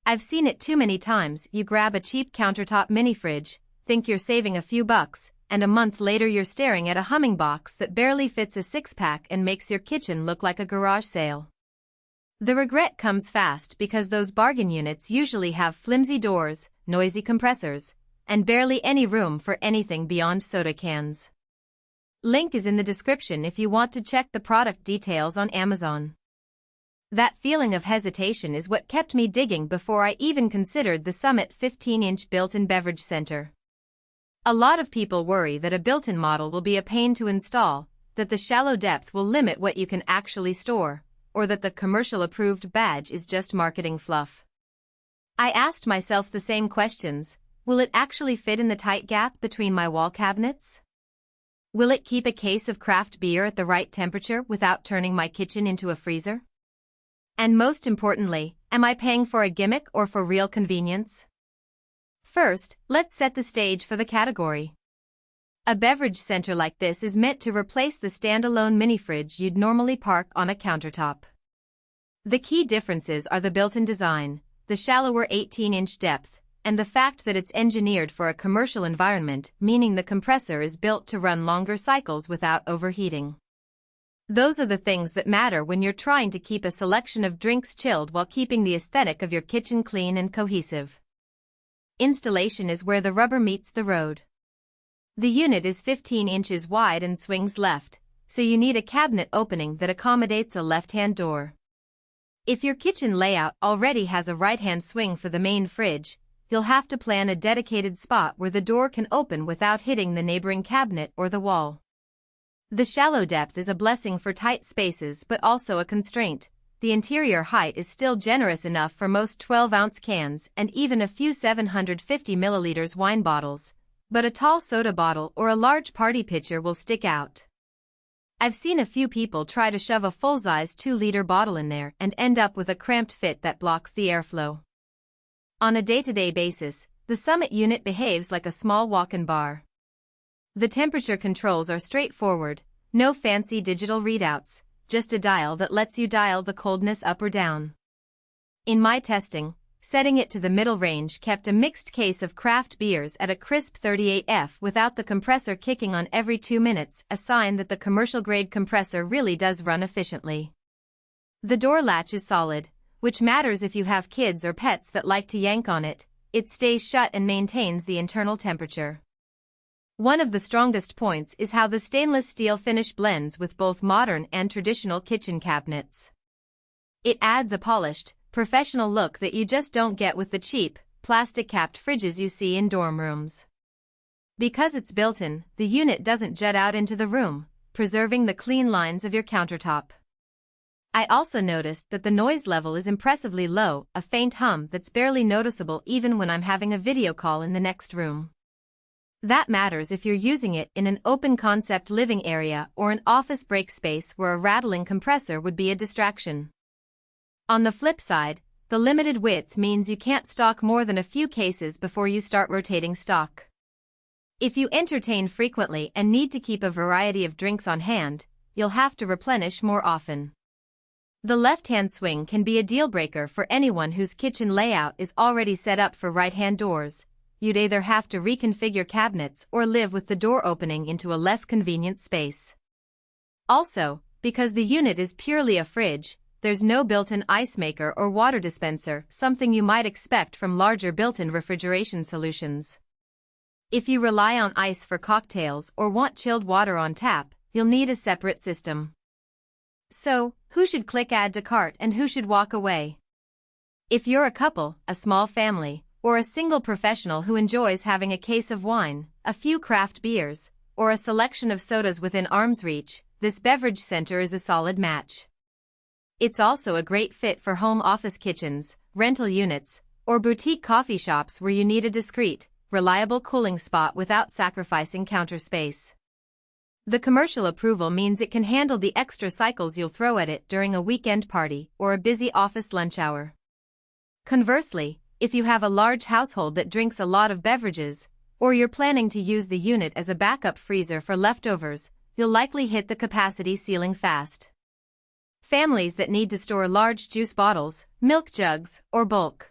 I've seen it too many times. You grab a cheap countertop mini fridge, think you're saving a few bucks, and a month later you're staring at a humming box that barely fits a six-pack and makes your kitchen look like a garage sale. The regret comes fast because those bargain units usually have flimsy doors, noisy compressors, and barely any room for anything beyond soda cans. Link is in the description if you want to check the product details on Amazon. That feeling of hesitation is what kept me digging before I even considered the Summit 15-inch built-in beverage center. A lot of people worry that a built-in model will be a pain to install, that the shallow depth will limit what you can actually store, or that the commercial-approved badge is just marketing fluff. I asked myself the same questions. Will it actually fit in the tight gap between my wall cabinets? Will it keep a case of craft beer at the right temperature without turning my kitchen into a freezer? And most importantly, am I paying for a gimmick or for real convenience? First, let's set the stage for the category. A beverage center like this is meant to replace the standalone mini fridge you'd normally park on a countertop. The key differences are the built-in design, the shallower 18-inch depth, and the fact that it's engineered for a commercial environment, meaning the compressor is built to run longer cycles without overheating. Those are the things that matter when you're trying to keep a selection of drinks chilled while keeping the aesthetic of your kitchen clean and cohesive. Installation is where the rubber meets the road. The unit is 15 inches wide and swings left, so you need a cabinet opening that accommodates a left-hand door. If your kitchen layout already has a right-hand swing for the main fridge, you'll have to plan a dedicated spot where the door can open without hitting the neighboring cabinet or the wall. The shallow depth is a blessing for tight spaces but also a constraint. The interior height is still generous enough for most 12-ounce cans and even a few 750 milliliters wine bottles, but a tall soda bottle or a large party pitcher will stick out. I've seen a few people try to shove a full-size 2-liter bottle in there and end up with a cramped fit that blocks the airflow. On a day-to-day basis, the Summit unit behaves like a small walk-in bar. The temperature controls are straightforward, no fancy digital readouts, just a dial that lets you dial the coldness up or down. In my testing, setting it to the middle range kept a mixed case of craft beers at a crisp 38°F without the compressor kicking on every 2 minutes, a sign that the commercial-grade compressor really does run efficiently. The door latch is solid, which matters if you have kids or pets that like to yank on it. It stays shut and maintains the internal temperature. One of the strongest points is how the stainless steel finish blends with both modern and traditional kitchen cabinets. It adds a polished, professional look that you just don't get with the cheap, plastic-capped fridges you see in dorm rooms. Because it's built-in, the unit doesn't jut out into the room, preserving the clean lines of your countertop. I also noticed that the noise level is impressively low, a faint hum that's barely noticeable even when I'm having a video call in the next room. That matters if you're using it in an open-concept living area or an office break space where a rattling compressor would be a distraction. On the flip side, the limited width means you can't stock more than a few cases before you start rotating stock. If you entertain frequently and need to keep a variety of drinks on hand, you'll have to replenish more often. The left-hand swing can be a deal-breaker for anyone whose kitchen layout is already set up for right-hand doors. You'd either have to reconfigure cabinets or live with the door opening into a less convenient space. Also, because the unit is purely a fridge, there's no built-in ice maker or water dispenser, something you might expect from larger built-in refrigeration solutions. If you rely on ice for cocktails or want chilled water on tap, you'll need a separate system. So, who should click add to cart and who should walk away? If you're a couple, a small family, or a single professional who enjoys having a case of wine, a few craft beers, or a selection of sodas within arm's reach, this beverage center is a solid match. It's also a great fit for home office kitchens, rental units, or boutique coffee shops where you need a discreet, reliable cooling spot without sacrificing counter space. The commercial approval means it can handle the extra cycles you'll throw at it during a weekend party or a busy office lunch hour. Conversely, if you have a large household that drinks a lot of beverages, or you're planning to use the unit as a backup freezer for leftovers, you'll likely hit the capacity ceiling fast. Families that need to store large juice bottles, milk jugs, or bulk